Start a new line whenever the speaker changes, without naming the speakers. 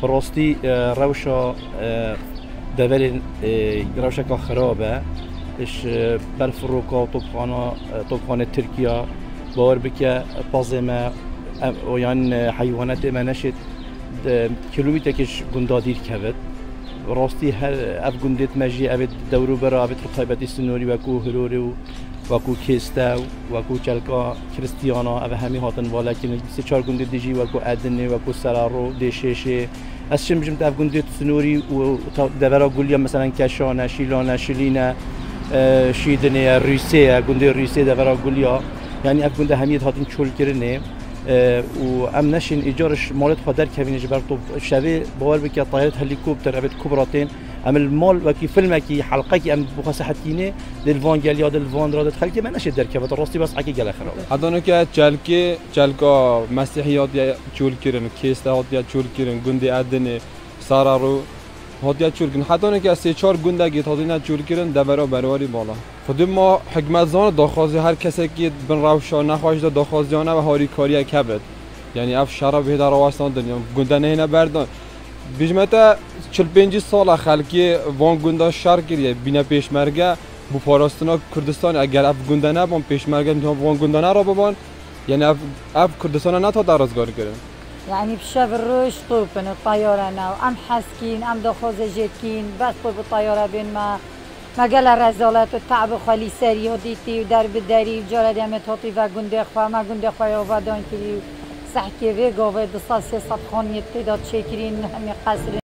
براستی روشا دول روشا که خرابه اش بالفروقا طبخانه ترکیا باور بکه پازمه و یان حیوانات ما نشد کیلومتر کش گندادیر کبد راستی هر اف گندت مجی ابد دورو برا ابد رطایبتی سنوری وکو هروری وکو کیستا وکو چلکا کریستیانا او همی هاتن والا که سه چهار گندت دیجی وکو ادنه وکو سرارو دیششه از چه میجم اف گندت سنوری و دورا گولیا مثلا کشانه شیلانه شلینه شیدنه روسیه گنده روسیه دورا گولیا یعنی اف گنده همیت هاتن چول کرنه و ام نشین ایجارش مالت خودر کبینش بر تو شبه باور بکی طایرت هلیکوپتر ابد کبراتین ام المال وکی فیلم کی حلقه کی ام بخص حتینه دل وان گل یاد الوان رادت خلکی من نشد درکبت راستی بس عکی گل خراب
ادانه که چلکا مسیحیات یا چول کرن کیستا یا چول کرن گنده ادنه سارارو هاتیا چول کرن حتی نه که سه چهار گنده گیت هاتینا چول کرن دبرا برواری بالا خود ما حکمت زان داخوازی هر کسی که بن روشا نخواهش داخوازیانه و هاری کاری کبد یعنی اف شراب هدار واسطان دنیا گنده نه بردان بیشتر 45 سال خالقی وان گنده شهر کریه بینا پیشمرگه بو پاراستنا کردستان اگر اف گنده نه بان پیشمرگه میتونم وان گنده نه را ببان یعنی اف کردستان نه تا درازگار کردن
يعني بشاف الروش طوبن الطيارة أنا أم حسكين أم دخوز جيكين بس طوب الطيارة بين ما قال الرزالات والتعب وخلي سري وديتي ودرب الداري وجارة دامت هطي وقندي أخوة ما قندي أخوة يوفا دان كري سحكي في قوة بصاصي صدخان يتداد شاكرين هم قصر